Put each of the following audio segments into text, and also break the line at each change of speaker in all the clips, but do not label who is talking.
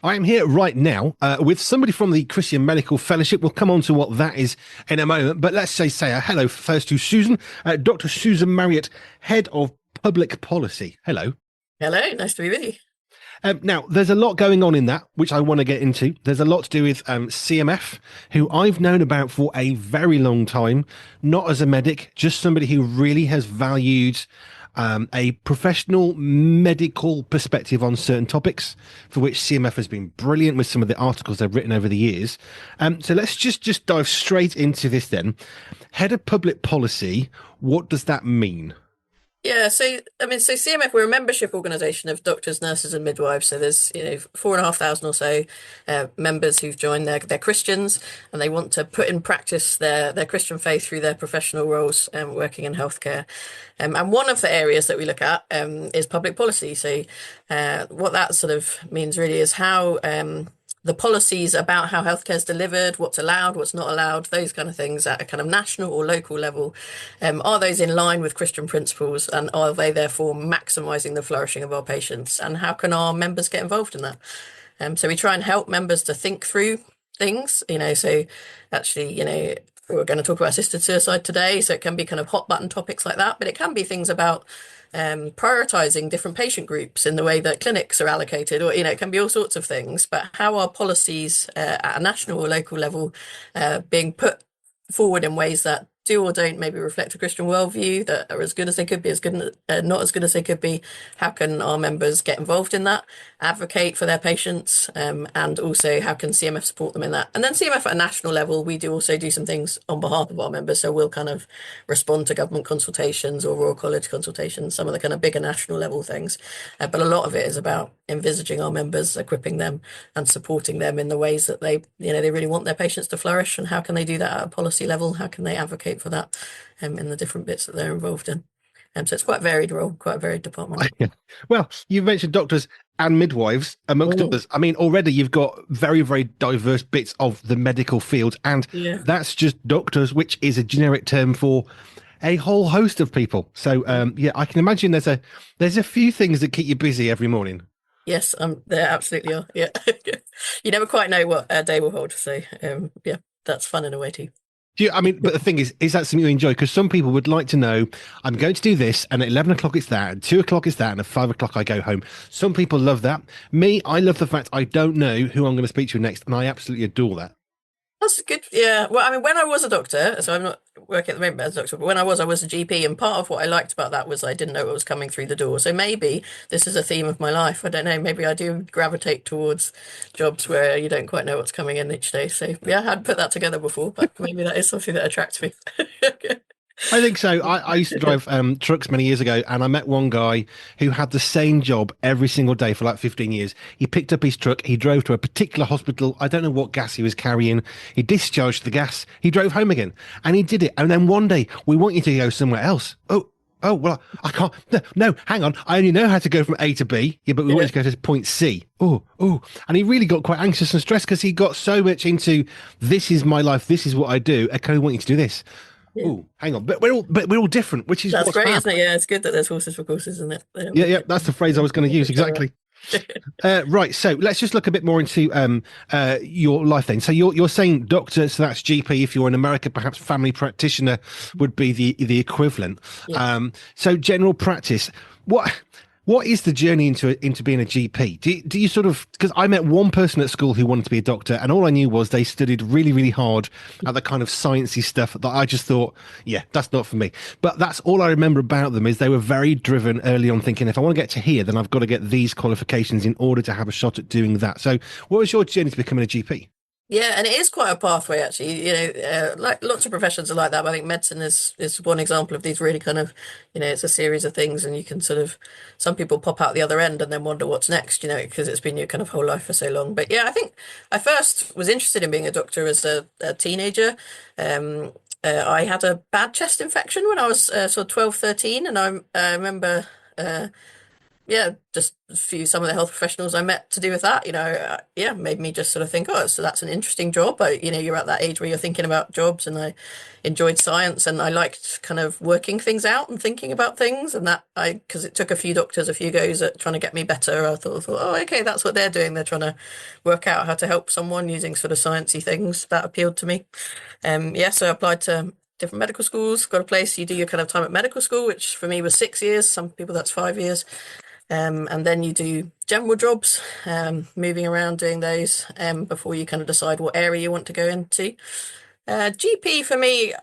I am here right now with somebody from the Christian Medical Fellowship. We'll come on to what that is in a moment, but let's say a hello first to Susan, Dr. Susan Mariott, Head of Public Policy. Hello.
Hello, nice to be with you.
Now, there's a lot going on in that, which I want to get into. There's a lot to do with CMF, who I've known about for a very long time, not as a medic, just somebody who really has valued a professional medical perspective on certain topics, for which CMF has been brilliant with some of the articles they've written over the years. So let's just dive straight into this then. Head of Public Policy, what does that mean?
Yeah, so CMF, we're a membership organisation of doctors, nurses, and midwives. So there's 4,500 or so members who've joined. They're Christians, and they want to put in practice their Christian faith through their professional roles, working in healthcare. And one of the areas that we look at is public policy. So what that sort of means really is how the policies about how healthcare is delivered, what's allowed, what's not allowed, those kind of things at a kind of national or local level, are those in line with Christian principles, and are they therefore maximising the flourishing of our patients? And how can our members get involved in that? So we try and help members to think through things, so actually, we're going to talk about assisted suicide today, so it can be kind of hot button topics like that, but it can be things about prioritizing different patient groups in the way that clinics are allocated, or it can be all sorts of things. But how are policies at a national or local level being put forward in ways that do or don't maybe reflect a Christian worldview, that are as good as they could be, as good, not as good as they could be? How can our members get involved in that, advocate for their patients, and also how can CMF support them in that? And then CMF at a national level, we do also do some things on behalf of our members. So we'll kind of respond to government consultations or Royal College consultations, some of the kind of bigger national level things. But a lot of it is about envisaging our members, equipping them, and supporting them in the ways that they really want their patients to flourish. And how can they do that at a policy level? How can they advocate for that in the different bits that they're involved in? So it's quite a varied role, quite a varied department.
Well, you've mentioned doctors and midwives, amongst
Mm,
others. I mean, already you've got very, very diverse bits of the medical field, and
yeah.
that's just doctors, which is a generic term for a whole host of people. So, yeah, I can imagine there's a few things that keep you busy every morning.
Yes, there absolutely are. Yeah. You never quite know what a day will hold. So, yeah, that's fun in a way too.
I mean, but the thing is that something you enjoy? Because some people would like to know, I'm going to do this, and at 11 o'clock it's that, and 2 o'clock it's that, and at 5 o'clock I go home. Some people love that. Me, I love the fact I don't know who I'm going to speak to next, and I absolutely adore that.
That's good. Yeah. Well, I mean, when I was a doctor, so I'm not working at the moment as a doctor, but when I was a GP, and part of what I liked about that was I didn't know what was coming through the door. So maybe this is a theme of my life. I don't know. Maybe I do gravitate towards jobs where you don't quite know what's coming in each day. So yeah, I hadn't put that together before, but maybe that is something that attracts me.
I think so. I used to drive trucks many years ago, and I met one guy who had the same job every single day for like 15 years. He picked up his truck, he drove to a particular hospital. I don't know what gas he was carrying. He discharged the gas, he drove home again, and he did it. And then one day, we want you to go somewhere else. Oh, well, I can't. No, hang on. I only know how to go from A to B. Yeah, but we want
Yeah.
you to go to point C. Oh. And he really got quite anxious and stressed because he got so much into this is my life, this is what I do. Okay, we want you to do this.
Yeah.
Oh, hang on. But we're all different, which is
That's
what's
great,
fab.
isn't it? Yeah, it's good that there's horses for courses, isn't it?
Yeah, that's the phrase I was going to use
Each other
exactly. Right, so let's just look a bit more into your life then. So you're saying doctor, so that's GP. If you're in America, perhaps family practitioner would be the equivalent.
Yeah.
So general practice. What is the journey into being a GP? Do you sort of, because I met one person at school who wanted to be a doctor, and all I knew was they studied really, really hard at the kind of sciencey stuff that I just thought, yeah, that's not for me. But that's all I remember about them is they were very driven early on, thinking if I want to get to here, then I've got to get these qualifications in order to have a shot at doing that. So, what was your journey to becoming a GP?
Yeah, and it is quite a pathway actually. Like lots of professions are like that. But I think medicine is one example of these really kind of, it's a series of things, and you can sort of, some people pop out the other end and then wonder what's next, because it's been your kind of whole life for so long. But yeah, I think I first was interested in being a doctor as a teenager. I had a bad chest infection when I was sort of 12, 13, and I remember. yeah, just some of the health professionals I met to do with that, yeah, made me just sort of think, oh, so that's an interesting job. But you're at that age where you're thinking about jobs, and I enjoyed science, and I liked kind of working things out and thinking about things, and because it took a few doctors a few goes at trying to get me better. I thought, oh, okay, that's what they're doing. They're trying to work out how to help someone using sort of sciencey things. That appealed to me. Yeah, so I applied to different medical schools, got a place. You do your kind of time at medical school, which for me was 6 years. Some people that's 5 years. And then you do general jobs, moving around doing those, before you kind of decide what area you want to go into. GP for me,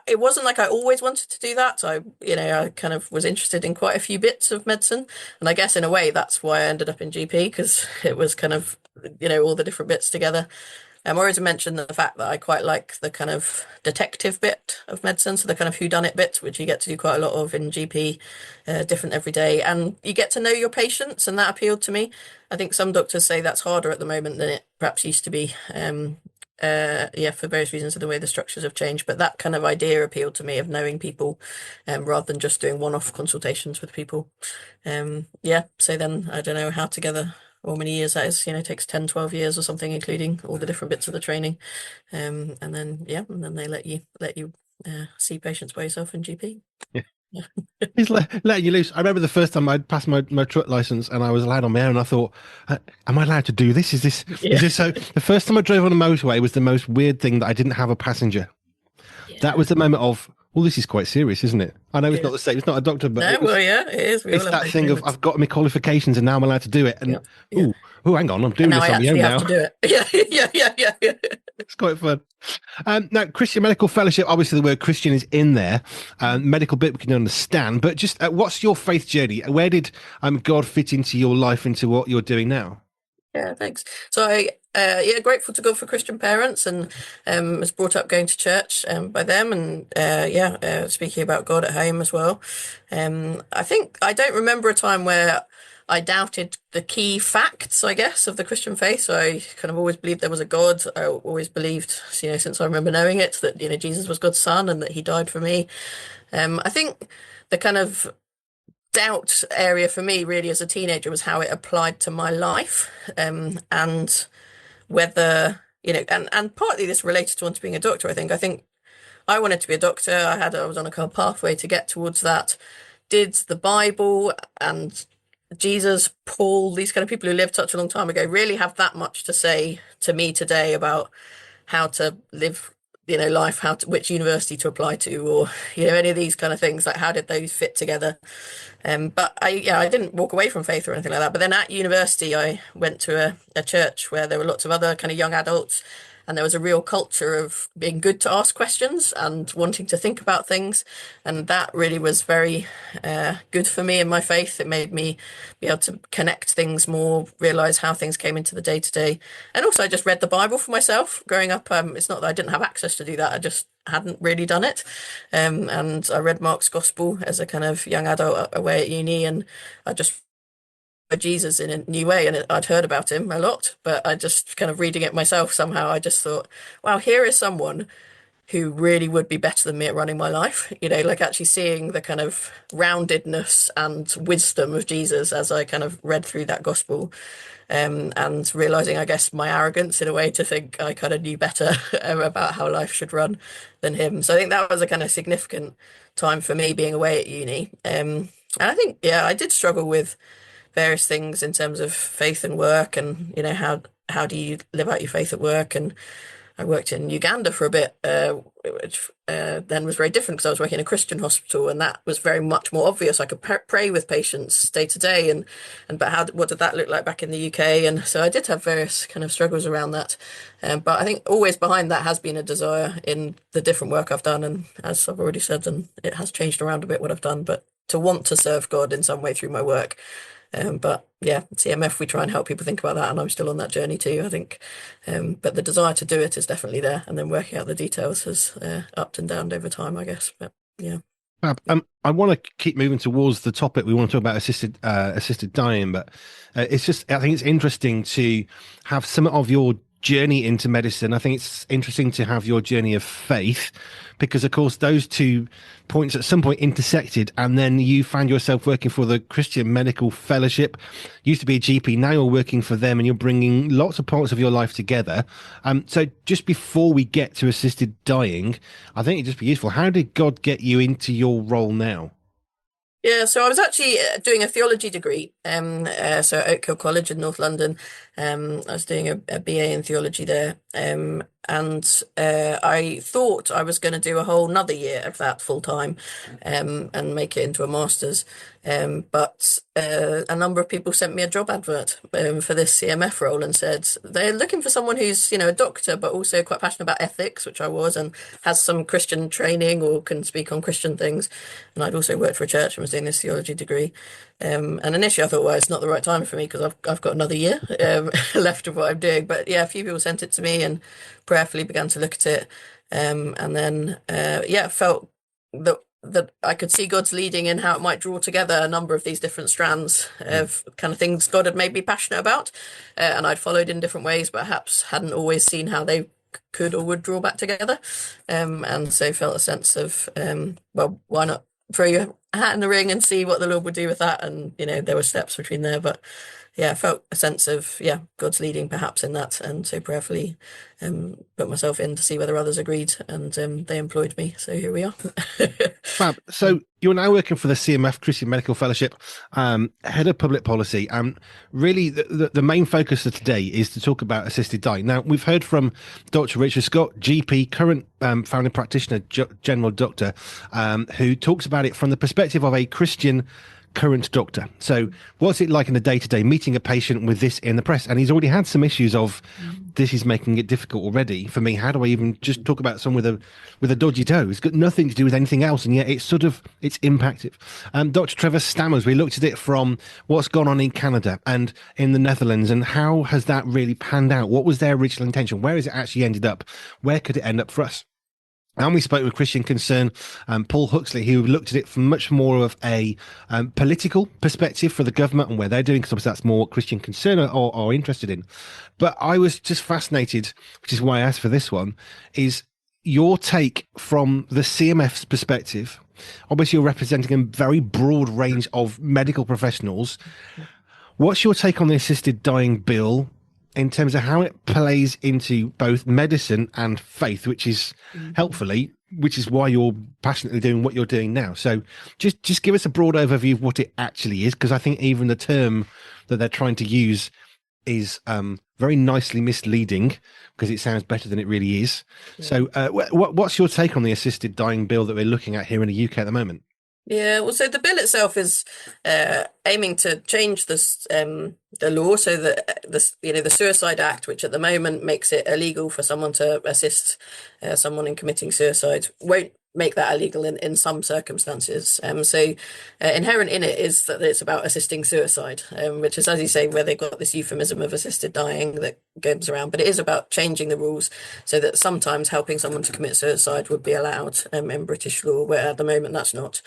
it wasn't like I always wanted to do that. So, I kind of was interested in quite a few bits of medicine. And I guess in a way, that's why I ended up in GP, because it was kind of, all the different bits together. I always mentioned the fact that I quite like the kind of detective bit of medicine, so the kind of whodunit bit, which you get to do quite a lot of in GP, different every day, and you get to know your patients, and that appealed to me. I think some doctors say that's harder at the moment than it perhaps used to be. Yeah, for various reasons of the way the structures have changed, but that kind of idea appealed to me of knowing people, rather than just doing one-off consultations with people. Yeah, so then I don't know how together or many years that is, it takes 10, 12 years or something, including all the different bits of the training. And then, yeah, and then they let you see patients by yourself in GP.
Yeah.
Yeah.
He's letting you loose. I remember the first time I'd passed my truck license and I was allowed on my own. I thought, am I allowed to do this? Is
Yeah.
this so? The first time I drove on a motorway was the most weird thing that I didn't have a passenger. That
Yeah.
was the moment of, well, this is quite serious, isn't it? I know it's
Yeah.
not the same. It's not a doctor, but
No, well, yeah, it is. We all
it's
have
that
those
thing of
moments.
I've got my qualifications and now I'm allowed to do it.
Yeah.
And
Yeah.
hang on, I'm
And
doing
now
this
I
on my
actually
own
have
now.
to do it. Yeah. Yeah. Yeah. Yeah. Yeah.
It's quite fun. Now, Christian Medical Fellowship, obviously the word Christian is in there. Medical bit we can understand, but just what's your faith journey? Where did God fit into your life, into what you're doing now?
Yeah, thanks. So yeah, grateful to God for Christian parents, and was brought up going to church by them, and yeah, speaking about God at home as well. I think I don't remember a time where I doubted the key facts, I guess, of the Christian faith. So I kind of always believed there was a God. I always believed, since I remember knowing it, that Jesus was God's son and that He died for me. I think the kind of doubt area for me really as a teenager was how it applied to my life, and whether and partly this related to wanting to being a doctor. I think I wanted to be a doctor. I was on a kind of pathway to get towards that. Did the Bible and Jesus, Paul, these kind of people who lived such a long time ago really have that much to say to me today about how to live, life, which university to apply to, or any of these kind of things, like how did those fit together? But I didn't walk away from faith or anything like that. But then at university, I went to a church where there were lots of other kind of young adults, and there was a real culture of being good to ask questions and wanting to think about things. And that really was very good for me in my faith. It made me be able to connect things more, realize how things came into the day to day. And also, I just read the Bible for myself growing up. It's not that I didn't have access to do that, I just hadn't really done it. And I read Mark's Gospel as a kind of young adult away at uni, and I just Jesus in a new way, and I'd heard about him a lot, but I just kind of reading it myself somehow, I just thought, wow, here is someone who really would be better than me at running my life. Like actually seeing the kind of roundedness and wisdom of Jesus as I kind of read through that gospel, and realizing, I guess, my arrogance in a way to think I kind of knew better about how life should run than him. So I think that was a kind of significant time for me being away at uni. And I think, yeah, I did struggle with various things in terms of faith and work, and how do you live out your faith at work. And I worked in Uganda for a bit, which then was very different because I was working in a Christian hospital, and that was very much more obvious. I could pray with patients day to day, and but what did that look like back in the UK? And so I did have various kind of struggles around that. But I think always behind that has been a desire in the different work I've done, and as I've already said, and it has changed around a bit what I've done, but to want to serve God in some way through my work. But yeah, CMF, we try and help people think about that, and I'm still on that journey too, I think. But the desire to do it is definitely there, and then working out the details has upped and downed over time, I guess. But yeah.
I want to keep moving towards the topic. We want to talk about assisted dying, but it's just, I think it's interesting to have some of your journey into medicine. I think it's interesting to have your journey of faith because, of course, those two points at some point intersected, and then you found yourself working for the Christian Medical Fellowship. Used to be a GP, now you're working for them, and you're bringing lots of parts of your life together. So, just before we get to assisted dying, I think it'd just be useful. How did God get you into your role now?
Yeah, so I was actually doing a theology degree, so at Oak Hill College in North London. I was doing a BA in theology there, and I thought I was going to do a whole another year of that full time, and make it into a master's. But a number of people sent me a job advert for this CMF role and said they're looking for someone who's, a doctor, but also quite passionate about ethics, which I was, and has some Christian training or can speak on Christian things. And I'd also worked for a church and was doing this theology degree. And initially I thought, well, it's not the right time for me because I've got another year left of what I'm doing. But yeah, a few people sent it to me and prayerfully began to look at it. And then yeah, felt that I could see God's leading in how it might draw together a number of these different strands of kind of things God had made me passionate about, and I'd followed in different ways, but perhaps hadn't always seen how they could or would draw back together. And so felt a sense of, well, why not throw your hat in the ring and see what the Lord would do with that? And there were steps between there, but yeah, I felt a sense of God's leading perhaps in that, and so prayerfully put myself in to see whether others agreed, and they employed me. So here we are.
Fab. So you're now working for the CMF Christian Medical Fellowship, head of public policy. Really, the main focus of today is to talk about assisted dying. Now, we've heard from Dr. Richard Scott, GP, current founding practitioner, general doctor, who talks about it from the perspective of a Christian current doctor. So what's it like in the day-to-day meeting a patient with this in the press? And he's already had some issues of this is making it difficult already for me. How do I even just talk about someone with a dodgy toe? It's got nothing to do with anything else, and yet it's impactive. Dr. Trevor Stammers, we looked at it from what's gone on in Canada and in the Netherlands, and how has that really panned out? What was their original intention? Where has it actually ended up? Where could it end up for us? And we spoke with Christian Concern, Paul Huxley, who looked at it from much more of a political perspective for the government and where they're doing, because obviously that's more what Christian Concern are interested in. But I was just fascinated, which is why I asked for this one, is your take from the CMF's perspective. Obviously, you're representing a very broad range of medical professionals. What's your take on the assisted dying bill in terms of how it plays into both medicine and faith, which is which is why you're passionately doing what you're doing now? So just give us a broad overview of what it actually is, because I think even the term that they're trying to use is very nicely misleading because it sounds better than it really is. Yeah. So what's your take on the assisted dying bill that we're looking at here in the UK at the moment?
Yeah, well, so the bill itself is aiming to change this the law so that the Suicide Act, which at the moment makes it illegal for someone to assist someone in committing suicide, won't make that illegal in some circumstances. So inherent in it is that it's about assisting suicide, which is, as you say, where they've got this euphemism of assisted dying that goes around. But it is about changing the rules so that sometimes helping someone to commit suicide would be allowed in British law, where at the moment that's not.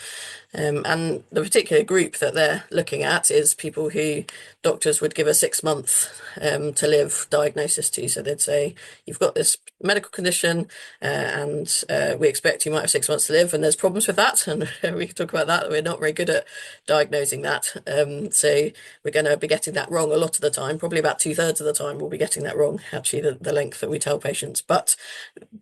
And the particular group that they're looking at is people who doctors would give a 6 month to live diagnosis to. So they'd say, you've got this medical condition and we expect you might have 6 months to live, and there's problems with that. And we can talk about that. We're not very good at diagnosing that. So we're going to be getting that wrong a lot of the time. Probably about 2/3 of the time we'll be getting that wrong, actually, the length that we tell patients. But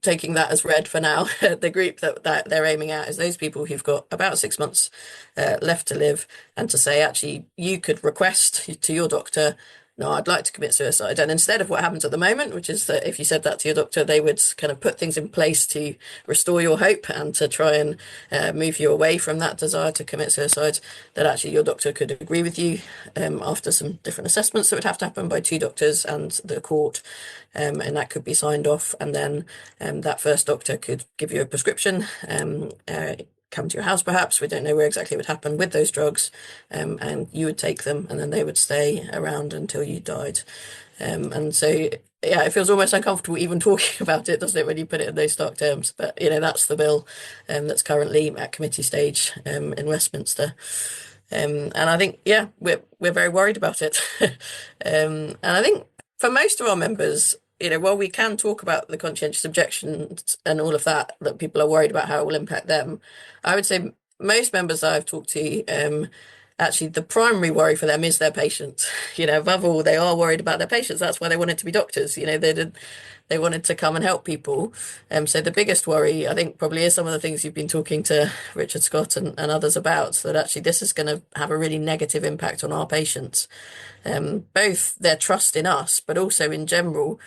taking that as read for now, the group that they're aiming at is those people who've got about 6 months left to live, and to say, actually, you could request to your doctor, no, I'd like to commit suicide. And instead of what happens at the moment, which is that if you said that to your doctor, they would kind of put things in place to restore your hope and to try and move you away from that desire to commit suicide, that actually your doctor could agree with you after some different assessments that would have to happen by two doctors and the court. And that could be signed off. And then that first doctor could give you a prescription, come to your house perhaps. We don't know where exactly it would happen with those drugs, and you would take them and then they would stay around until you died. And so yeah, it feels almost uncomfortable even talking about it, doesn't it, when you put it in those stark terms? But that's the bill that's currently at committee stage in Westminster. And I think we're very worried about it. And I think for most of our members, while we can talk about the conscientious objections and all of that, that people are worried about how it will impact them, I would say most members that I've talked to, actually the primary worry for them is their patients. Above all, they are worried about their patients. That's why they wanted to be doctors. They wanted to come and help people. So the biggest worry, I think, probably is some of the things you've been talking to Richard Scott and others about, that actually this is going to have a really negative impact on our patients, both their trust in us, but also in general,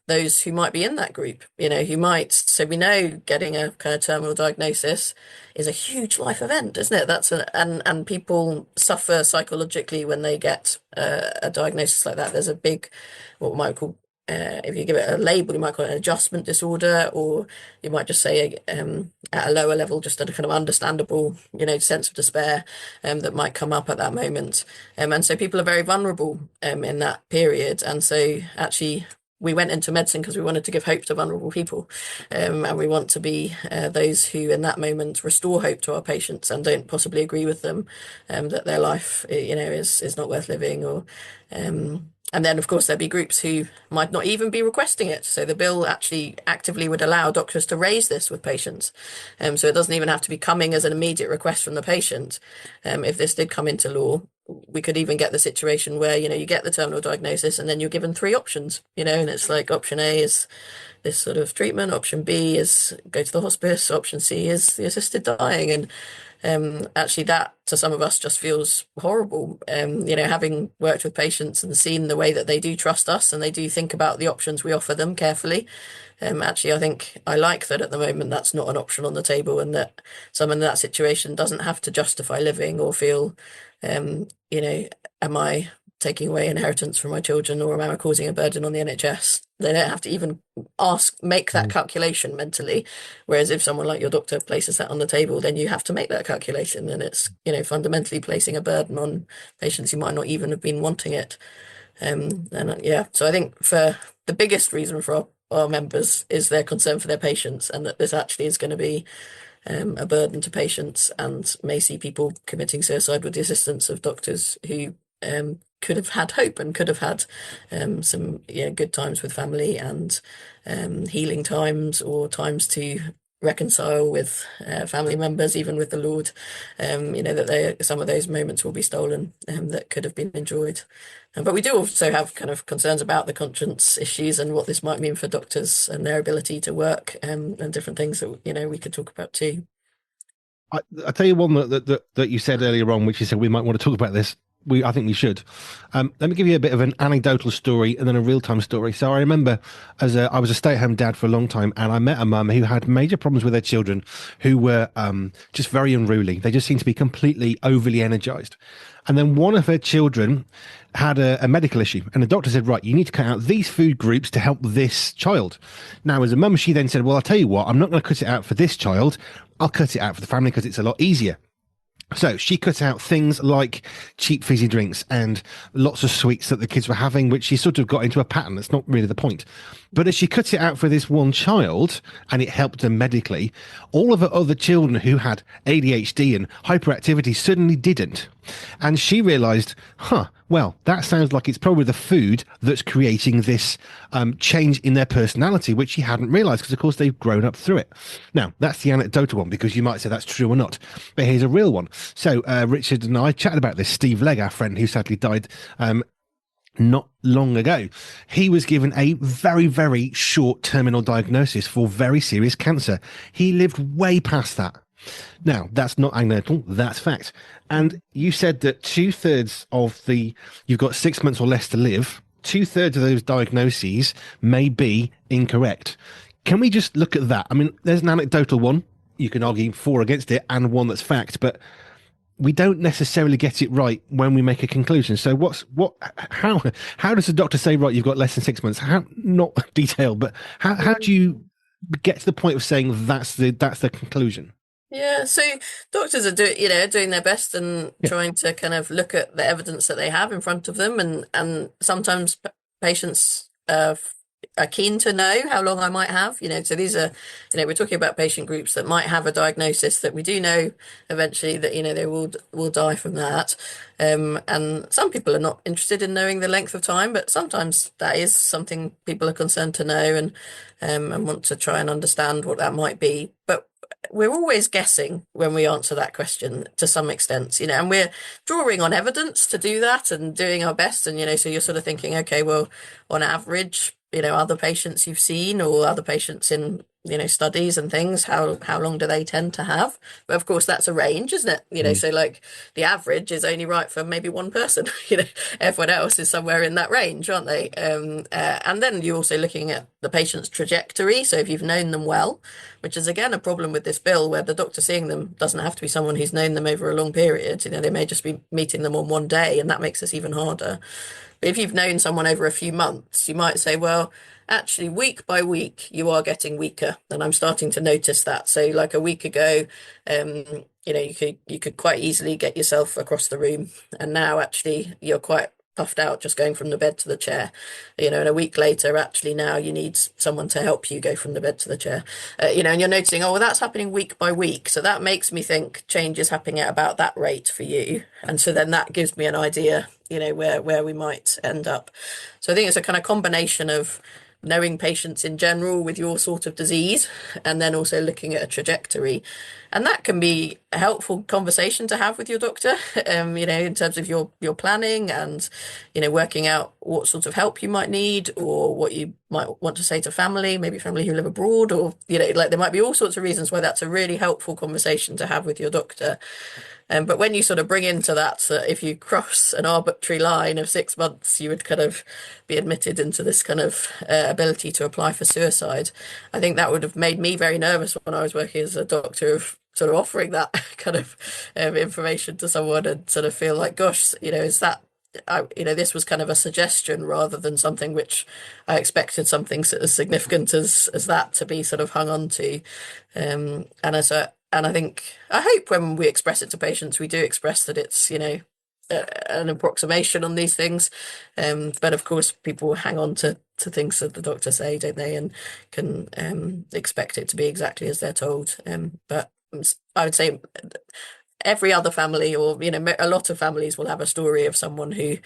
those who might be in that group, who might. So we know getting a kind of terminal diagnosis is a huge life event, isn't it? And people suffer psychologically when they get a diagnosis like that. There's a big, what we might call, if you give it a label, you might call it an adjustment disorder, or you might just say, at a lower level, just a kind of understandable, sense of despair, that might come up at that moment. And so people are very vulnerable, in that period. And so actually, we went into medicine because we wanted to give hope to vulnerable people, and we want to be those who, in that moment, restore hope to our patients and don't possibly agree with them, that their life, is not worth living, or and then, of course, there'd be groups who might not even be requesting it. So the bill actually actively would allow doctors to raise this with patients. So it doesn't even have to be coming as an immediate request from the patient. If this did come into law, we could even get the situation where, you get the terminal diagnosis and then you're given three options, and it's like option A is this sort of treatment, option B is go to the hospice, option C is the assisted dying. And actually, that to some of us just feels horrible. Having worked with patients and seen the way that they do trust us and they do think about the options we offer them carefully. Actually, I think I like that at the moment that's not an option on the table, and that someone in that situation doesn't have to justify living or feel, am I taking away inheritance from my children, or am I causing a burden on the NHS? They don't have to even make that calculation mentally. Whereas if someone like your doctor places that on the table, then you have to make that calculation, and it's, fundamentally placing a burden on patients who might not even have been wanting it. So I think for the biggest reason for our members is their concern for their patients, and that this actually is going to be a burden to patients, and may see people committing suicide with the assistance of doctors who could have had hope and could have had some good times with family, and healing times, or times to reconcile with family members, even with the Lord. That some of those moments will be stolen, that could have been enjoyed. But we do also have kind of concerns about the conscience issues and what this might mean for doctors and their ability to work, and different things that we could talk about too.
I tell you one that you said earlier on, which you said we might want to talk about this. I think we should. Let me give you a bit of an anecdotal story and then a real-time story. So I remember I was a stay-at-home dad for a long time, and I met a mum who had major problems with her children, who were just very unruly. They just seemed to be completely overly energized. And then one of her children had a medical issue, and the doctor said, right, you need to cut out these food groups to help this child. Now, as a mum, she then said, well, I'll tell you what, I'm not going to cut it out for this child. I'll cut it out for the family because it's a lot easier. So she cut out things like cheap fizzy drinks and lots of sweets that the kids were having, which she sort of got into a pattern. That's not really the point. But as she cut it out for this one child, and it helped them medically, all of her other children who had ADHD and hyperactivity suddenly didn't. And she realized, well, that sounds like it's probably the food that's creating this change in their personality, which she hadn't realized, because, of course, they've grown up through it. Now, that's the anecdotal one, because you might say that's true or not. But here's a real one. So Richard and I chatted about this. Steve Legg, our friend who sadly died not long ago, he was given a very, very short terminal diagnosis for very serious cancer. He lived way past that. Now, that's not anecdotal, that's fact. And you said that you've got 6 months or less to live. 2/3 of those diagnoses may be incorrect. Can we just look at that? I mean, there's an anecdotal one. You can argue for or against it, and one that's fact, but we don't necessarily get it right when we make a conclusion. So how does the doctor say, right, you've got less than 6 months? How, not detailed, but how do you get to the point of saying that's the conclusion?
Yeah, so doctors are doing their best and trying to kind of look at the evidence that they have in front of them, and sometimes patients are keen to know how long I might have. So these are, we're talking about patient groups that might have a diagnosis that we do know eventually that, they will die from that. And some people are not interested in knowing the length of time, but sometimes that is something people are concerned to know and want to try and understand what that might be. But we're always guessing when we answer that question to some extent, and we're drawing on evidence to do that and doing our best. And, so you're sort of thinking, okay, well, on average, other patients you've seen or other patients in, studies and things, how long do they tend to have? But of course, that's a range, isn't it?
Mm.
So like the average is only right for maybe one person, everyone else is somewhere in that range, aren't they? And then you're also looking at the patient's trajectory. So if you've known them well, which is again a problem with this bill where the doctor seeing them doesn't have to be someone who's known them over a long period. They may just be meeting them on one day, and that makes this even harder. But if you've known someone over a few months, you might say, well, actually, week by week, you are getting weaker, and I'm starting to notice that. So, like a week ago, um, you could quite easily get yourself across the room, and now actually you're quite puffed out just going from the bed to the chair. And a week later, actually now you need someone to help you go from the bed to the chair. And you're noticing, oh, well, that's happening week by week. So that makes me think change is happening at about that rate for you. And so then that gives me an idea, where we might end up. So I think it's a kind of combination of knowing patients in general with your sort of disease and then also looking at a trajectory. And that can be a helpful conversation to have with your doctor, in terms of your planning and, working out what sort of help you might need or what you might want to say to family, maybe family who live abroad, or, like there might be all sorts of reasons why that's a really helpful conversation to have with your doctor. But when you sort of bring into that, if you cross an arbitrary line of 6 months, you would kind of be admitted into this kind of ability to apply for suicide. I think that would have made me very nervous when I was working as a doctor of sort of offering that kind of information to someone and sort of feel like, gosh, is that this was kind of a suggestion rather than something which I expected something as significant as that to be sort of hung on to. And I think, I hope when we express it to patients, we do express that it's, an approximation on these things. But of course, people hang on to things that the doctor say, don't they? And can expect it to be exactly as they're told. But I would say every other family, or a lot of families will have a story of someone who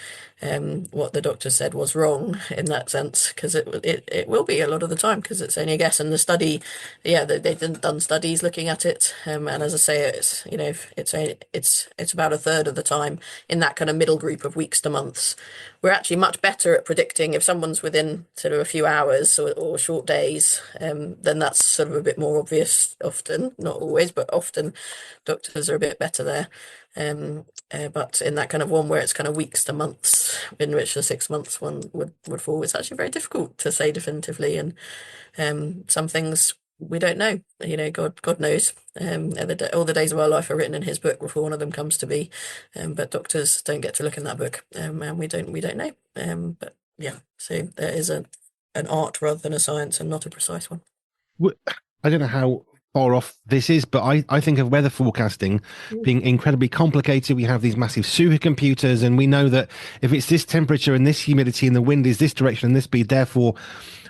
what the doctor said was wrong in that sense, because it will be a lot of the time because it's only a guess. And the study, they've done studies looking at it, and as I say, it's about a third of the time in that kind of middle group of weeks to months. We're actually much better at predicting if someone's within sort of a few hours or short days. Then that's sort of a bit more obvious often, not always, but often doctors are a bit better there. But in that kind of one where it's kind of weeks to months, in which the 6 months one would fall, it's actually very difficult to say definitively. And some things we don't know. God knows. All the days of our life are written in His book before one of them comes to be. But doctors don't get to look in that book, and we don't know. But yeah, so there is an art rather than a science, and not a precise one.
I don't know how far off this is, but I think of weather forecasting being incredibly complicated. We have these massive supercomputers, and we know that if it's this temperature and this humidity and the wind is this direction and this speed, therefore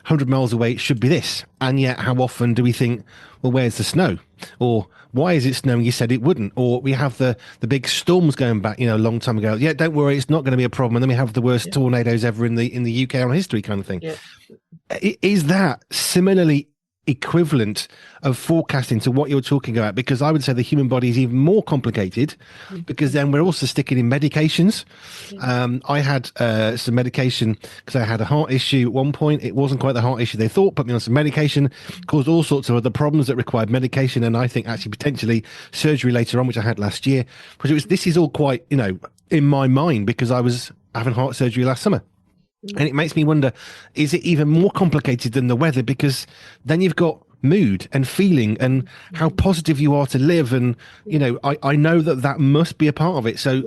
100 miles away, it should be this. And yet, how often do we think, well, where's the snow? Or why is it snowing? You said it wouldn't. Or we have the big storms going back, a long time ago. Yeah, don't worry, it's not going to be a problem. And then we have the worst tornadoes ever in the UK on history kind of thing.
Yeah.
Is that similarly equivalent of forecasting to what you're talking about? Because I would say the human body is even more complicated, because then we're also sticking in medications. I had some medication because I had a heart issue at one point. It wasn't quite the heart issue they thought, put me on some medication, caused all sorts of other problems that required medication, and I think actually potentially surgery later on, which I had last year. Because this is all quite in my mind, because I was having heart surgery last summer. And it makes me wonder, is it even more complicated than the weather? Because then you've got mood and feeling and how positive you are to live. And, I know that must be a part of it. So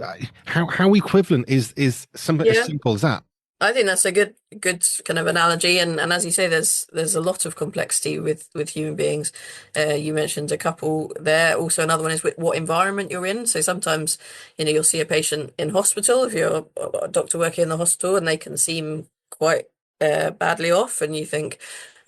how equivalent is something as simple as that?
I think that's a good kind of analogy, and as you say, there's a lot of complexity with human beings. You mentioned a couple there. Also, another one is with what environment you're in. So sometimes, you'll see a patient in hospital if you're a doctor working in the hospital, and they can seem quite badly off, and you think,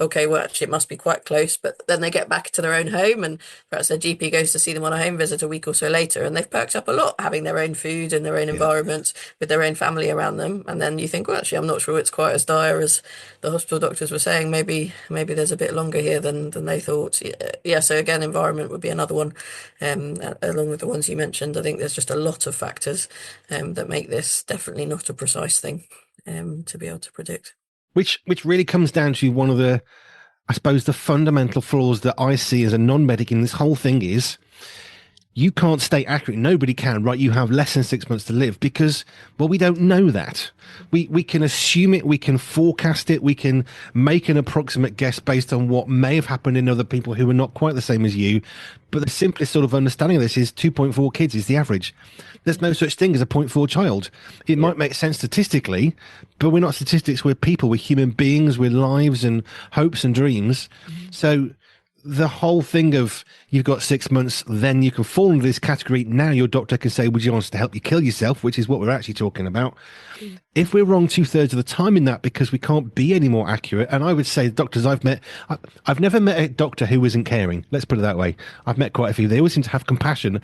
okay, well, actually, it must be quite close. But then they get back to their own home, and perhaps their GP goes to see them on a home visit a week or so later, and they've perked up a lot, having their own food and their own
Yeah.
environment with their own family around them. And then you think, well, actually, I'm not sure it's quite as dire as the hospital doctors were saying. Maybe there's a bit longer here than they thought. Yeah. So again, environment would be another one, along with the ones you mentioned. I think there's just a lot of factors that make this definitely not a precise thing to be able to predict.
Which really comes down to one of the, I suppose, the fundamental flaws that I see as a non-medic in this whole thing is you can't stay accurate. Nobody can, right? You have less than 6 months to live because, well, we don't know that. We can assume it, we can forecast it, we can make an approximate guess based on what may have happened in other people who are not quite the same as you. But the simplest sort of understanding of this is 2.4 kids is the average. There's no such thing as a zero point 0.4 child. It might make sense statistically, but we're not statistics. We're people. We're human beings with lives and hopes and dreams. So the whole thing of you've got 6 months, then you can fall into this category. Now your doctor can say, would you want us to help you kill yourself? Which is what we're actually talking about. If we're wrong 2/3 of the time in that because we can't be any more accurate, and I would say the doctors I've met, I've never met a doctor who isn't caring. Let's put it that way. I've met quite a few. They always seem to have compassion.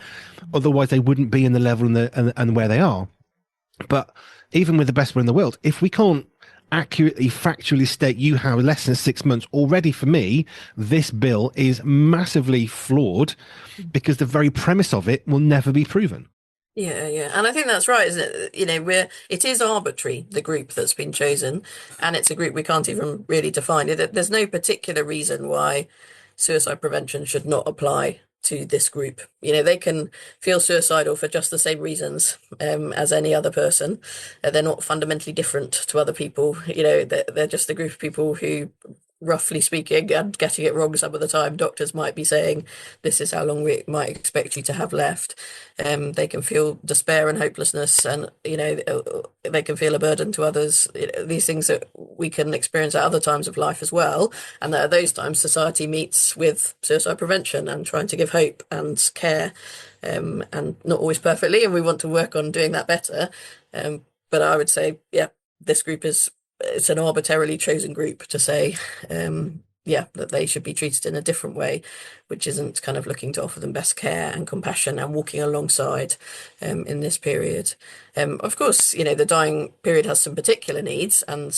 Otherwise, they wouldn't be in the level and where they are. But even with the best one in the world, if we can't accurately, factually state you have less than 6 months already, for me, this bill is massively flawed because the very premise of it will never be proven.
Yeah, yeah. And I think that's right, isn't it? It is arbitrary, the group that's been chosen, and it's a group we can't even really define. There's no particular reason why suicide prevention should not apply to this group. They can feel suicidal for just the same reasons as any other person. They're not fundamentally different to other people. They're just a group of people who, roughly speaking, and getting it wrong some of the time, doctors might be saying, this is how long we might expect you to have left. They can feel despair and hopelessness, and they can feel a burden to others. These things that we can experience at other times of life as well, and that at those times society meets with suicide prevention and trying to give hope and care, and not always perfectly, and we want to work on doing that better. But I would say, yeah, this group it's an arbitrarily chosen group to say, that they should be treated in a different way, which isn't kind of looking to offer them best care and compassion and walking alongside in this period. Of course, the dying period has some particular needs, and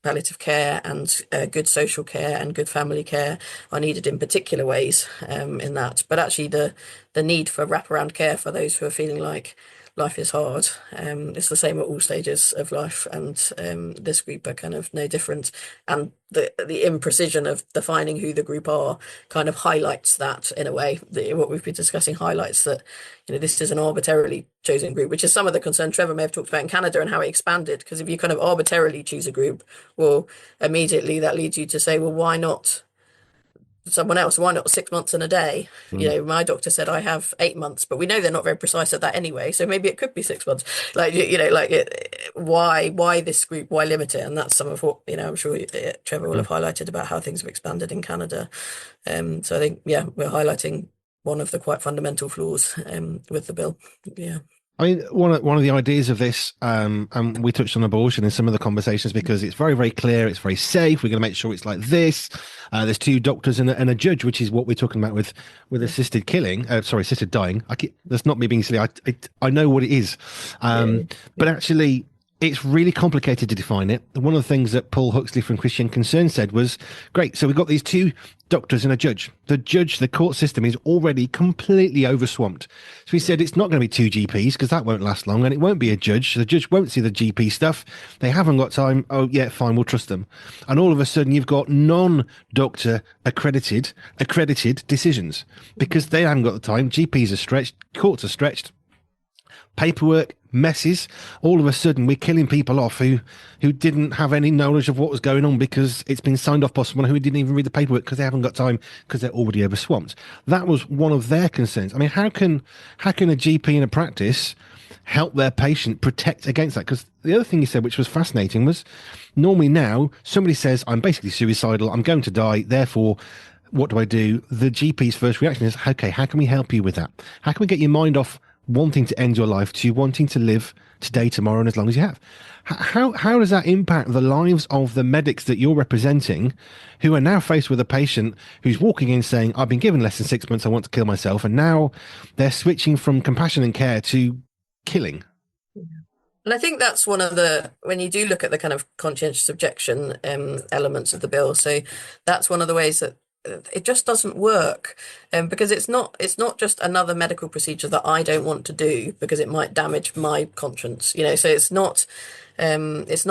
palliative care and good social care and good family care are needed in particular ways in that. But actually, the need for wraparound care for those who are feeling like life is hard. It's the same at all stages of life, and this group are kind of no different. And the imprecision of defining who the group are kind of highlights that in a way. What we've been discussing highlights that this is an arbitrarily chosen group, which is some of the concern Trevor may have talked about in Canada and how it expanded. Because if you kind of arbitrarily choose a group, well, immediately that leads you to say, well, why not someone else? Why not 6 months and a day? My doctor said I have 8 months, but we know they're not very precise at that anyway. So maybe it could be 6 months. Why this group? Why limit it? And that's some of what I'm sure Trevor will have highlighted about how things have expanded in Canada. So I think we're highlighting one of the quite fundamental flaws with the bill. Yeah.
I mean, one of the ideas of this, and we touched on abortion in some of the conversations because it's very, very clear, it's very safe. We're going to make sure it's like this. There's two doctors and a judge, which is what we're talking about with assisted killing. Assisted dying. That's not me being silly. I know what it is, but actually, it's really complicated to define it. One of the things that Paul Huxley from Christian Concern said was, great, so we've got these two doctors and a judge. The court system is already completely overswamped. So he said it's not going to be two GPs because that won't last long, and it won't be a judge. The judge won't see the GP stuff. They haven't got time. Oh, yeah, fine, we'll trust them. And all of a sudden, you've got non-doctor accredited decisions because they haven't got the time. GPs are stretched, courts are stretched. Paperwork, messes. All of a sudden, we're killing people off who didn't have any knowledge of what was going on because it's been signed off by someone who didn't even read the paperwork because they haven't got time because they're already overswamped. That was one of their concerns. I mean, how can a GP in a practice help their patient protect against that? Because the other thing he said, which was fascinating, was normally now somebody says, I'm basically suicidal, I'm going to die, therefore, what do I do? The GP's first reaction is, okay, how can we help you with that? How can we get your mind off wanting to end your life to wanting to live today, tomorrow, and as long as you have? How does that impact the lives of the medics that you're representing, who are now faced with a patient who's walking in saying, "I've been given less than 6 months, I want to kill myself," and now they're switching from compassion and care to killing?
And I think that's one of the, when you do look at the kind of conscientious objection elements of the bill, so that's one of the ways that it just doesn't work, because it's not just another medical procedure that I don't want to do because it might damage my conscience, so it's not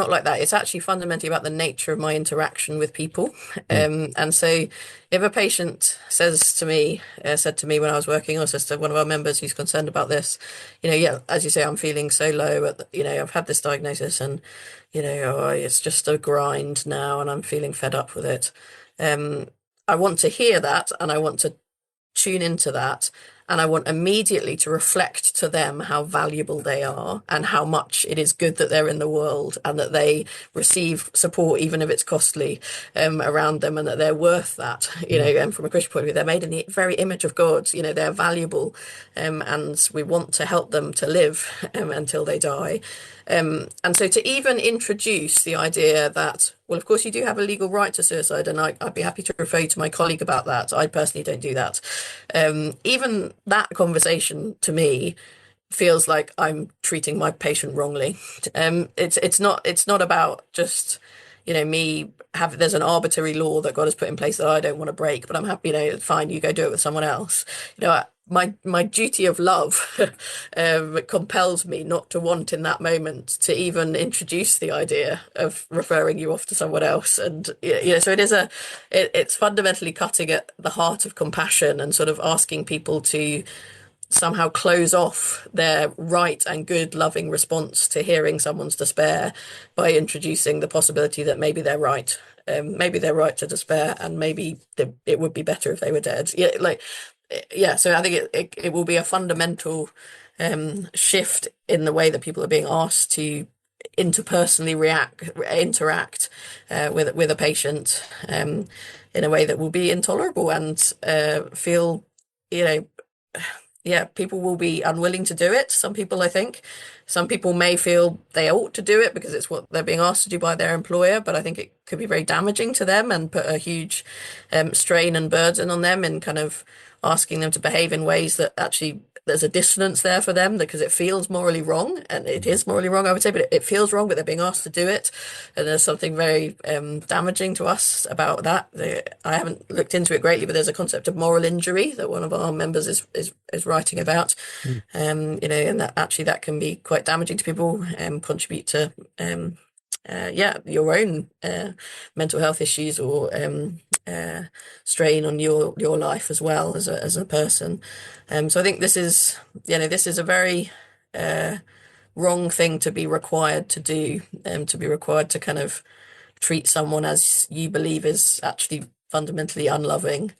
like that. It's actually fundamentally about the nature of my interaction with people.
Mm,
And so if a patient said to me when I was working, or says to one of our members who's concerned about this, yeah, as you say, I'm feeling so low I've had this diagnosis, and, oh, it's just a grind now and I'm feeling fed up with it. Um, I want to hear that, and I want to tune into that, and I want immediately to reflect to them how valuable they are and how much it is good that they're in the world and that they receive support, even if it's costly, around them, and that they're worth that.
mm,
And from a Christian point of view, they're made in the very image of God. They're valuable, and we want to help them to live until they die. And so to even introduce the idea that, well, of course, you do have a legal right to suicide, and I'd be happy to refer you to my colleague about that. I personally don't do that. Even that conversation to me feels like I'm treating my patient wrongly. It's not about just me have there's an arbitrary law that God has put in place that I don't want to break, but I'm happy, fine, you go do it with someone else. My duty of love compels me not to want in that moment to even introduce the idea of referring you off to someone else. And so it's fundamentally cutting at the heart of compassion and sort of asking people to somehow close off their right and good loving response to hearing someone's despair by introducing the possibility that maybe they're right. Maybe they're right to despair, and maybe it would be better if they were dead. Yeah, so I think it will be a fundamental shift in the way that people are being asked to interpersonally interact with a patient, in a way that will be intolerable, and feel, you know yeah, people will be unwilling to do it. Some people, I think. Some people may feel they ought to do it because it's what they're being asked to do by their employer, but I think it could be very damaging to them and put a huge strain and burden on them in kind of asking them to behave in ways that actually there's a dissonance there for them, because it feels morally wrong, and it is morally wrong, I would say, but it feels wrong, but they're being asked to do it. And there's something very damaging to us about that. I haven't looked into it greatly, but there's a concept of moral injury that one of our members is writing about.
mm,
And that actually that can be quite damaging to people, contribute to your own mental health issues, or strain on your life as well as a person. So I think this is a very wrong thing to be required to do, to be required to kind of treat someone as you believe is actually fundamentally unloving,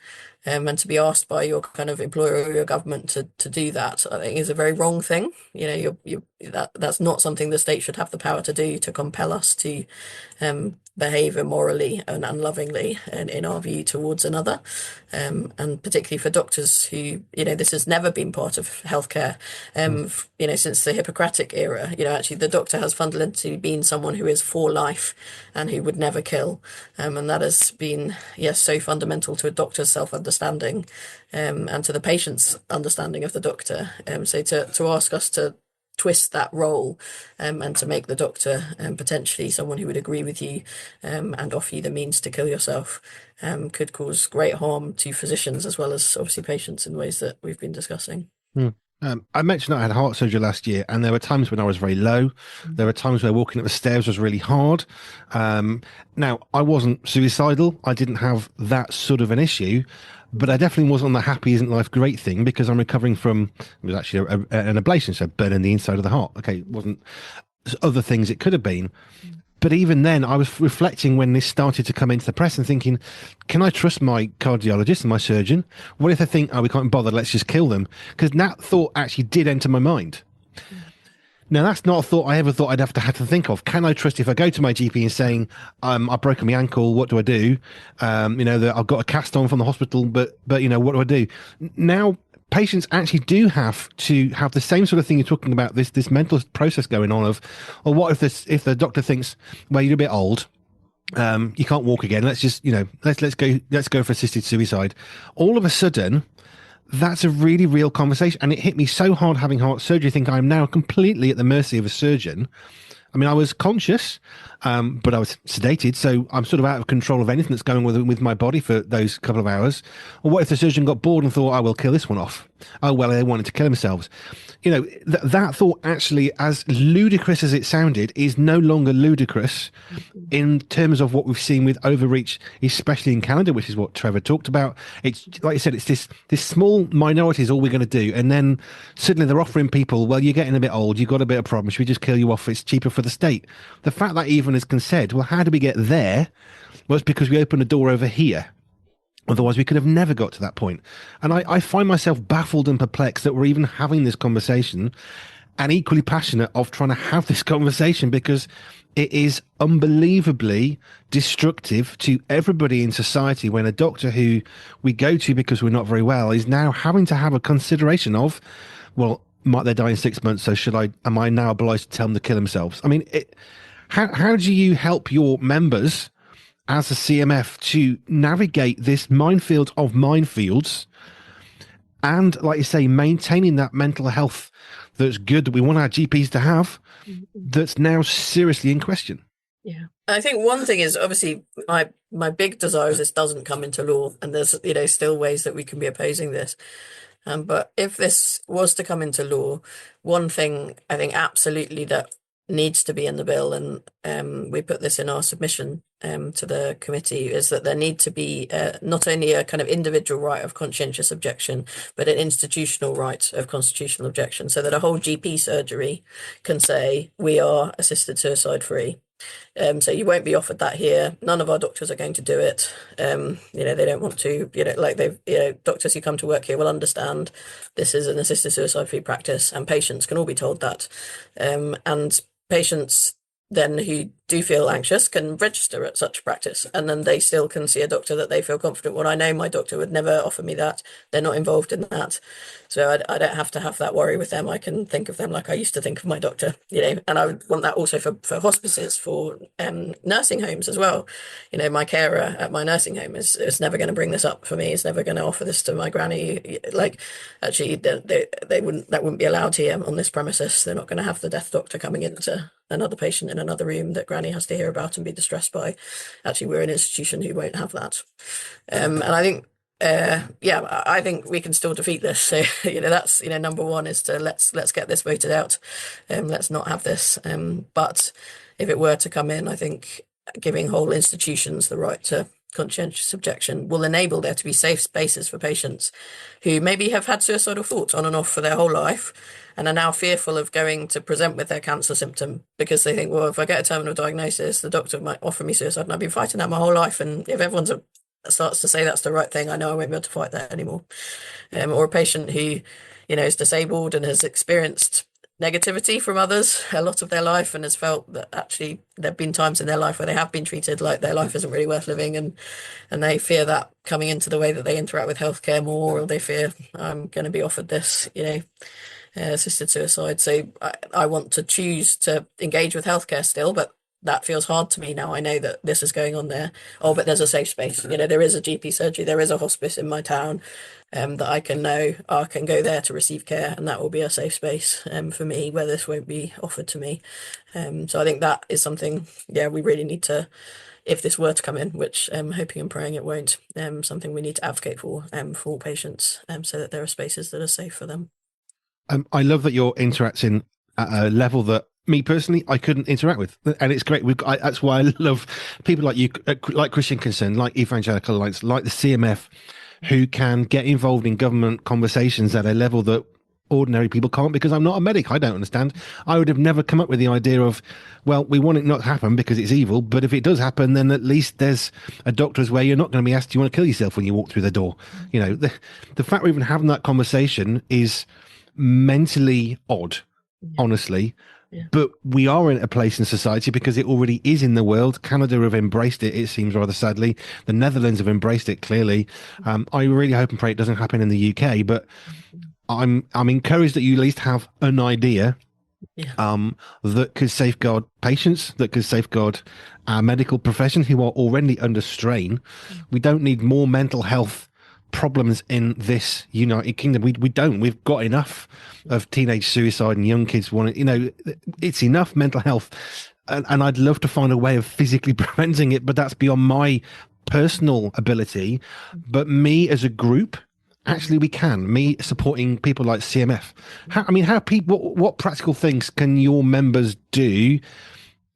and to be asked by your kind of employer or your government to do that, I think is a very wrong thing. That's not something the state should have the power to do, to compel us to behave immorally and unlovingly, and in our view, towards another. And particularly for doctors who, this has never been part of healthcare,
mm,
since the Hippocratic era. Actually, the doctor has fundamentally been someone who is for life and who would never kill. And that has been, yes, so fundamental to a doctor's self-understanding, and to the patient's understanding of the doctor. So to ask us to twist that role, and to make the doctor potentially someone who would agree with you, and offer you the means to kill yourself, could cause great harm to physicians as well as obviously patients in ways that we've been discussing.
mm. I mentioned I had heart surgery last year, and there were times when I was very low. There were times where walking up the stairs was really hard. Now, I wasn't suicidal. I didn't have that sort of an issue, but I definitely wasn't on the happy isn't life great thing, because I'm recovering from, it was actually an ablation, so burning the inside of the heart. Okay, it wasn't other things it could have been. But even then, I was reflecting when this started to come into the press and thinking, can I trust my cardiologist and my surgeon? What if they think, oh, we can't bother, let's just kill them? Because that thought actually did enter my mind. Now, that's not a thought I ever thought I'd have to think of. Can I trust, if I go to my GP and saying, I've broken my ankle, what do I do? That I've got a cast on from the hospital, but what do I do? Now, patients actually do have to have the same sort of thing you're talking about, this mental process going on of, or what if the doctor thinks, well, you're a bit old, you can't walk again, let's just, let's go for assisted suicide. All of a sudden, that's a really real conversation. And it hit me so hard having heart surgery, think I'm now completely at the mercy of a surgeon. I mean, I was conscious, but I was sedated, so I'm sort of out of control of anything that's going on with my body for those couple of hours. Or what if the surgeon got bored and thought, I will kill this one off? Oh, well, they wanted to kill themselves. That thought, actually, as ludicrous as it sounded, is no longer ludicrous in terms of what we've seen with overreach, especially in Canada, which is what Trevor talked about. It's like you said, it's this small minority is all we're going to do, and then suddenly they're offering people, well, you're getting a bit old, you've got a bit of problems, should we just kill you off? It's cheaper for the state. The fact that even has said, well, how did we get there? Well, it's because we opened a door over here. Otherwise, we could have never got to that point. And I find myself baffled and perplexed that we're even having this conversation, and equally passionate of trying to have this conversation, because it is unbelievably destructive to everybody in society when a doctor who we go to because we're not very well is now having to have a consideration of, well, might they die in 6 months? So am I now obliged to tell them to kill themselves? I mean, how do you help your members as a CMF to navigate this minefield of minefields, and, like you say, maintaining that mental health that's good, that we want our GPs to have, that's now seriously in question?
Yeah. I think one thing is, obviously, my big desire is this doesn't come into law, and there's, still ways that we can be opposing this. But if this was to come into law, one thing I think absolutely that needs to be in the bill, and we put this in our submission to the committee, is that there need to be not only a kind of individual right of conscientious objection, but an institutional right of constitutional objection, so that a whole GP surgery can say we are assisted suicide free. So you won't be offered that here. None of our doctors are going to do it. They don't want to, doctors who come to work here will understand this is an assisted suicide free practice, and patients can all be told that. And patients then who do feel anxious can register at such practice, and then they still can see a doctor that they feel confident. Well, I know my doctor would never offer me that. They're not involved in that. So I don't have to have that worry with them. I can think of them like I used to think of my doctor, and I would want that also for hospices, for nursing homes as well. My carer at my nursing home is never going to bring this up for me. Is never going to offer this to my granny. Like, actually, they wouldn't be allowed here on this premises. They're not going to have the death doctor coming into another patient in another room that granny has to hear about and be distressed by. Actually, we're an institution who won't have that. And I think, I think we can still defeat this. So, that's, number one is to let's get this voted out. Let's not have this. But if it were to come in, I think giving whole institutions the right to conscientious objection will enable there to be safe spaces for patients who maybe have had suicidal thoughts on and off for their whole life, and are now fearful of going to present with their cancer symptom because they think, well, if I get a terminal diagnosis, the doctor might offer me suicide, and I've been fighting that my whole life. And if everyone starts to say that's the right thing, I know I won't be able to fight that anymore. Or a patient who, is disabled and has experienced negativity from others a lot of their life, and has felt that actually there have been times in their life where they have been treated like their life isn't really worth living, and they fear that coming into the way that they interact with healthcare more, or they fear I'm going to be offered this, assisted suicide. So I want to choose to engage with healthcare still, but that feels hard to me now. I know that this is going on there. Oh, but there's a safe space. There is a GP surgery, there is a hospice in my town that I can go there to receive care, and that will be a safe space for me where this won't be offered to me. So I think that is something, we really need to, if this were to come in, which I'm hoping and praying it won't, something we need to advocate for patients, so that there are spaces that are safe for them.
I love that you're interacting at a level that me personally I couldn't interact with, and it's great. That's why I love people like you, like Christian Concern, like Evangelical Alliance, like the CMF, who can get involved in government conversations at a level that ordinary people can't, because I'm not a medic. I don't understand. I would have never come up with the idea of, well, we want it not to happen because it's evil, but if it does happen, then at least there's a doctor's where you're not going to be asked, do you want to kill yourself when you walk through the door? The fact we're even having that conversation is mentally odd, honestly.
Yeah.
but we are in a place in society because it already is in the world. Canada have embraced it, it seems rather sadly. The Netherlands have embraced it clearly. I really hope and pray it doesn't happen in the UK, but I'm encouraged that you at least have an idea
Yeah.
that could safeguard patients, that could safeguard our medical profession who are already under strain. We don't need more mental health problems in this United Kingdom. We don't. We've got enough of teenage suicide and young kids wanting, it's enough mental health. And I'd love to find a way of physically preventing it, but that's beyond my personal ability. But me as a group, actually, we can. Me supporting people like CMF. How people? What practical things can your members do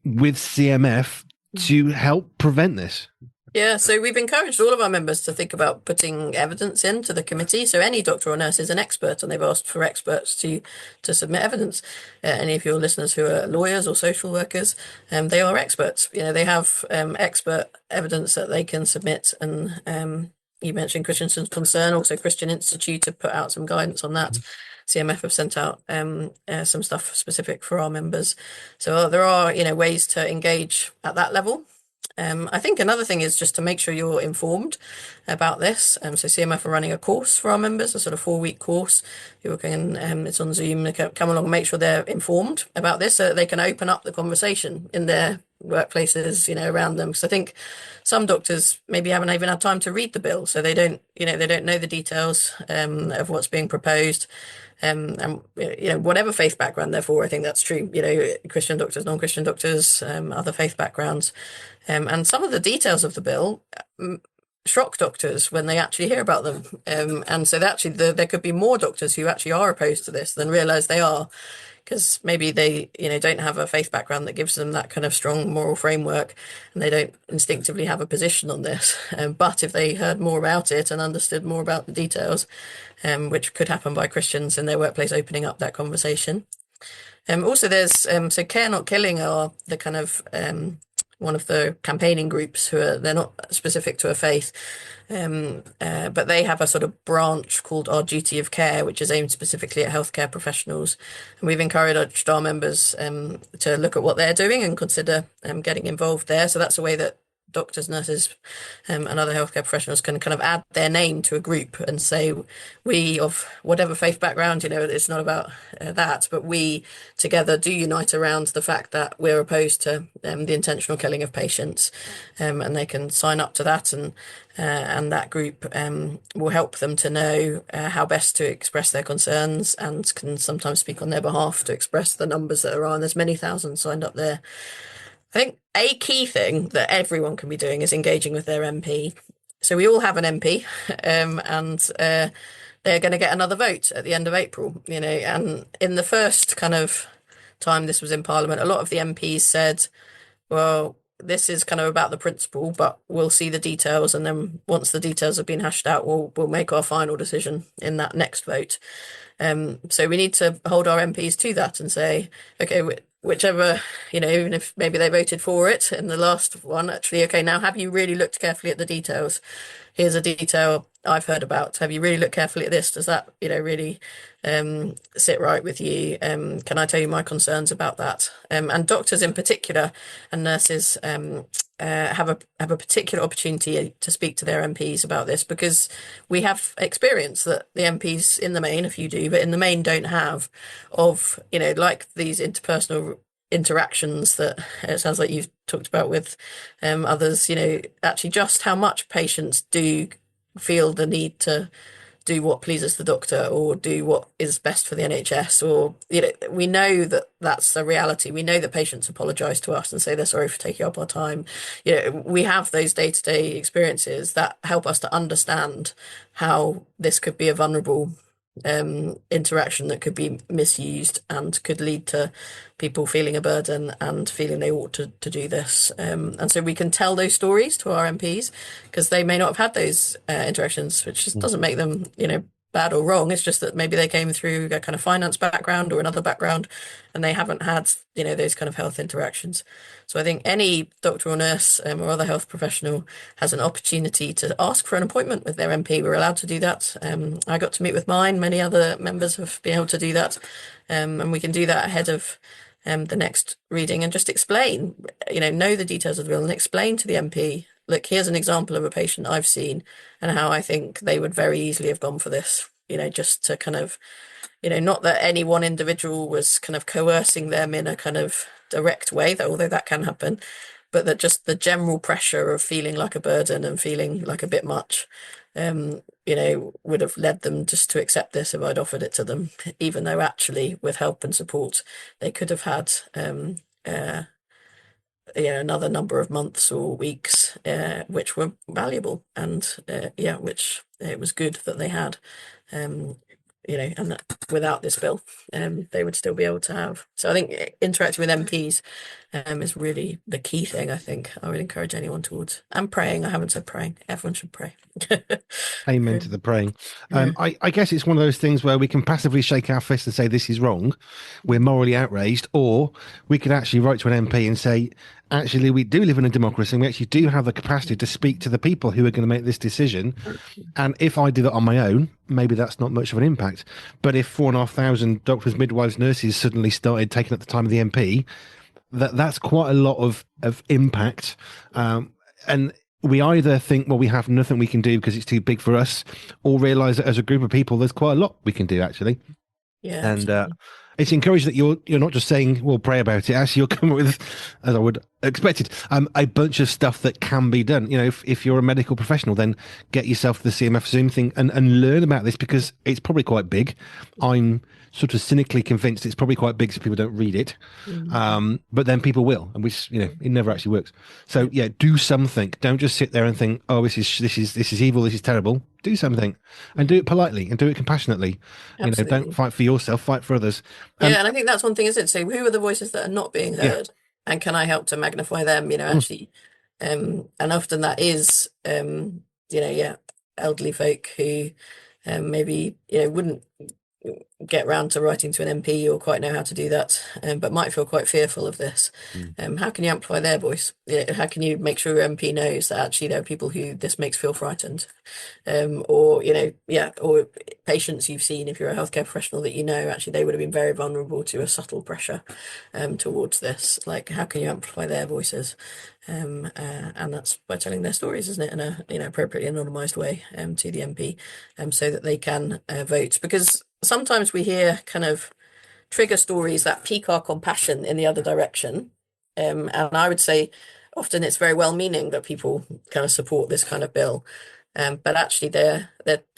with CMF to help prevent this?
Yeah, so we've encouraged all of our members to think about putting evidence into the committee. So any doctor or nurse is an expert, and they've asked for experts to submit evidence. Any of your listeners who are lawyers or social workers, they are experts. They have expert evidence that they can submit. And you mentioned Christian Concern, also Christian Institute have put out some guidance on that. CMF have sent out some stuff specific for our members. So there are, ways to engage at that level. I think another thing is just to make sure you're informed about this. So CMF are running a course for our members, a sort of 4-week course. People can, it's on Zoom, they can come along and make sure they're informed about this so that they can open up the conversation in their workplaces, around them. Because I think some doctors maybe haven't even had time to read the bill, so they don't know the details of what's being proposed. And whatever faith background they're for, I think that's true. Christian doctors, non-Christian doctors, other faith backgrounds, and some of the details of the bill shock doctors when they actually hear about them. And so there could be more doctors who actually are opposed to this than realise they are, because maybe they don't have a faith background that gives them that kind of strong moral framework, and they don't instinctively have a position on this. But if they heard more about it and understood more about the details, which could happen by Christians in their workplace opening up that conversation. Also, there's so Care Not Killing are the kind of one of the campaigning groups they're not specific to a faith, but they have a sort of branch called Our Duty of Care, which is aimed specifically at healthcare professionals. And we've encouraged our members to look at what they're doing and consider getting involved there. So that's a way that doctors, nurses, and other healthcare professionals can kind of add their name to a group and say, we of whatever faith background, it's not about that, but we together do unite around the fact that we're opposed to the intentional killing of patients, and they can sign up to that, and that group will help them to know how best to express their concerns, and can sometimes speak on their behalf to express the numbers that are on. There's many thousands signed up there. I think a key thing that everyone can be doing is engaging with their MP. So we all have an MP, and they're going to get another vote at the end of April, and in the first kind of time this was in Parliament, a lot of the MPs said, well, this is kind of about the principle, but we'll see the details, and then once the details have been hashed out, we'll make our final decision in that next vote. So we need to hold our MPs to that and say, okay, whichever, even if maybe they voted for it in the last one, actually, okay, now have you really looked carefully at the details? Here's a detail I've heard about. Have you really looked carefully at this? Does that, really sit right with you? Can I tell you my concerns about that? And doctors in particular and nurses have a particular opportunity to speak to their MPs about this, because we have experience that the MPs in the main, if you do, but in the main don't have, of, like these interpersonal interactions that it sounds like you've talked about with others, actually just how much patients do feel the need to do what pleases the doctor or do what is best for the NHS, or we know that that's the reality. We know that patients apologize to us and say they're sorry for taking up our time. We have those day-to-day experiences that help us to understand how this could be a vulnerable interaction that could be misused and could lead to people feeling a burden and feeling they ought to do this. And so we can tell those stories to our MPs, because they may not have had those interactions, which just doesn't make them, bad or wrong. It's just that maybe they came through a kind of finance background or another background, and they haven't had, those kind of health interactions. So I think any doctor or nurse or other health professional has an opportunity to ask for an appointment with their MP. We're allowed to do that. I got to meet with mine. Many other members have been able to do that. And we can do that ahead of the next reading and just explain, know the details of the bill and explain to the MP, look, here's an example of a patient I've seen and how I think they would very easily have gone for this, just to kind of, not that any one individual was kind of coercing them in a kind of direct way, that although that can happen, but that just the general pressure of feeling like a burden and feeling like a bit much, would have led them just to accept this if I'd offered it to them, even though actually with help and support, they could have had, uh, another number of months or weeks, which were valuable and, which it was good that they had. Um, and that without this bill, they would still be able to have. So I think interacting with MPs is really the key thing. I think I would encourage anyone towards. And praying. I haven't said praying. Everyone should pray.
Amen to the praying.
Yeah.
I guess it's one of those things where we can passively shake our fist and say this is wrong. We're morally outraged, or we could actually write to an MP and say, actually, we do live in a democracy and we actually do have the capacity to speak to the people who are going to make this decision. And if I did it on my own, maybe that's not much of an impact. But if 4,500 doctors, midwives, nurses suddenly started taking up the time of the MP, that's quite a lot of impact. And we either think, well, we have nothing we can do because it's too big for us, or realize that as a group of people, there's quite a lot we can do actually.
Yeah.
And it's encouraged that you're not just saying, well, pray about it. Actually, you're coming with, as I would expected, a bunch of stuff that can be done. If you're a medical professional, then get yourself to the CMF Zoom thing and learn about this, because it's probably quite big. I'm sort of cynically convinced it's probably quite big, so people don't read it. But then people will, and which it never actually works. So yeah, do something. Don't just sit there and think, oh, this is evil, this is terrible. Do something, and do it politely and do it compassionately.
Absolutely.
Don't fight for yourself, fight for others.
Yeah, and I think that's one thing, isn't it? So who are the voices that are not being
Yeah.
heard? And can I help to magnify them,
Mm.
actually? And often that is, elderly folk who maybe, wouldn't get round to writing to an MP or quite know how to do that, but might feel quite fearful of this.
Mm.
How can you amplify their voice? How can you make sure your MP knows that actually there are people who this makes feel frightened? Or or patients you've seen, if you're a healthcare professional, that actually they would have been very vulnerable to a subtle pressure towards this. Like, how can you amplify their voices? And that's by telling their stories, isn't it, in a appropriately anonymized way to the MP, so that they can vote. Because sometimes we hear kind of trigger stories that pique our compassion in the other direction, and I would say often it's very well meaning that people kind of support this kind of bill. But actually, their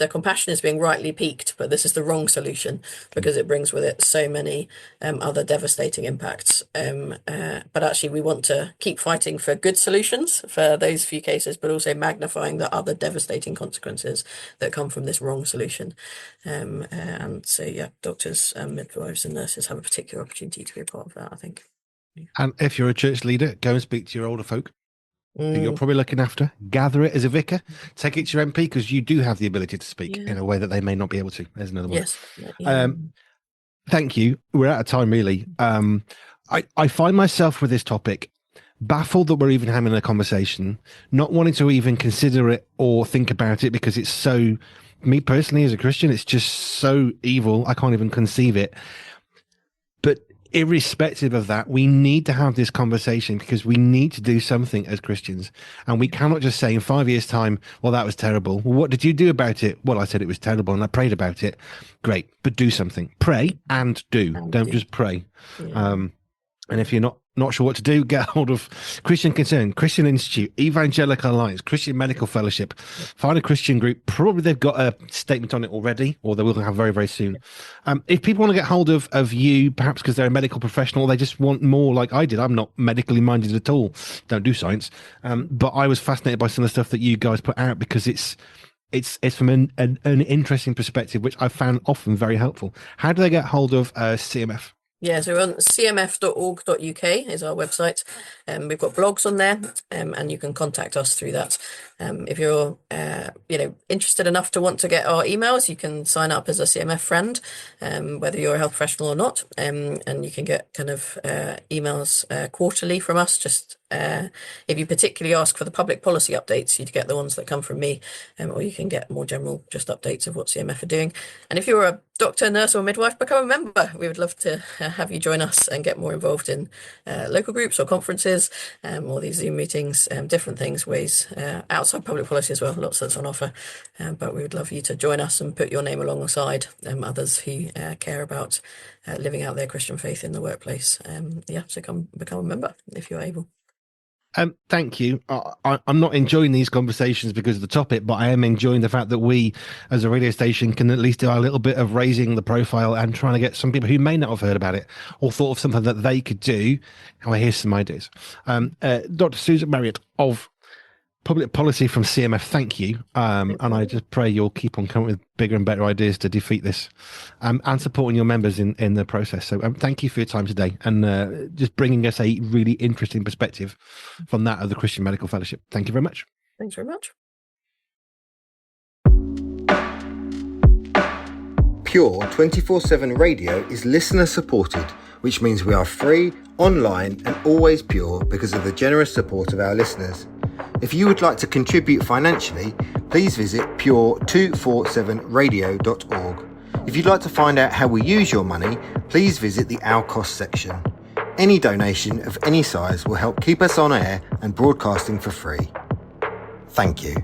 compassion is being rightly piqued, but this is the wrong solution because it brings with it so many other devastating impacts. But actually, we want to keep fighting for good solutions for those few cases, but also magnifying the other devastating consequences that come from this wrong solution. And so, yeah, doctors, midwives, and nurses have a particular opportunity to be a part of that, I think.
And if you're a church leader, go and speak to your older folk who you're
Mm,
probably looking after. Gather it as a vicar. Take it to your MP, because you do have the ability to speak
yeah.
in a way that they may not be able to. There's another one.
Yes, definitely. Yeah.
Um, Thank you. We're out of time, really. I find myself with this topic baffled that we're even having a conversation, not wanting to even consider it or think about it, because it's so, me personally as a Christian, it's just so evil. I can't even conceive it. But irrespective of that, we need to have this conversation, because we need to do something as Christians. And we cannot just say in 5 years' time, well, that was terrible. Well, what did you do about it? Well, I said it was terrible and I prayed about it. Great, but do something. Pray and do.
And
Don't
do.
just pray.
Yeah.
And if you're not sure what to do, get hold of Christian Concern, Christian Institute, Evangelical Alliance, Christian Medical Fellowship. Find a Christian group. Probably they've got a statement on it already, or they will have very, very soon. If people want to get hold of you, perhaps because they're a medical professional, they just want more like I did. I'm not medically minded at all. Don't do science. But I was fascinated by some of the stuff that you guys put out, because it's from an interesting perspective, which I found often very helpful. How do they get hold of CMF?
Yeah, so on cmf.org.uk is our website. We've got blogs on there, and you can contact us through that. If you're, interested enough to want to get our emails, you can sign up as a CMF friend, whether you're a health professional or not, and you can get kind of emails quarterly from us, just If you particularly ask for the public policy updates, you'd get the ones that come from me, or you can get more general just updates of what CMF are doing. And if you're a doctor, nurse, or midwife, become a member. We would love to have you join us and get more involved in local groups or conferences, or these Zoom meetings, different things, ways outside public policy as well. Lots that's on offer. But we would love you to join us and put your name alongside others who care about living out their Christian faith in the workplace. So come become a member if you're able.
Thank you. I'm not enjoying these conversations because of the topic, but I am enjoying the fact that we, as a radio station, can at least do a little bit of raising the profile and trying to get some people who may not have heard about it or thought of something that they could do. Oh, here's some ideas. Dr. Susan Mariott of Public Policy from CMF, thank you. And I just pray you'll keep on coming with bigger and better ideas to defeat this, and supporting your members in the process. So thank you for your time today, and just bringing us a really interesting perspective from that of the Christian Medical Fellowship. Thank you very much.
Thanks very much.
Pure 24/7 radio is listener supported, which means we are free, online and always pure because of the generous support of our listeners. If you would like to contribute financially, please visit pure247radio.org. If you'd like to find out how we use your money, please visit the Our Cost section. Any donation of any size will help keep us on air and broadcasting for free. Thank you.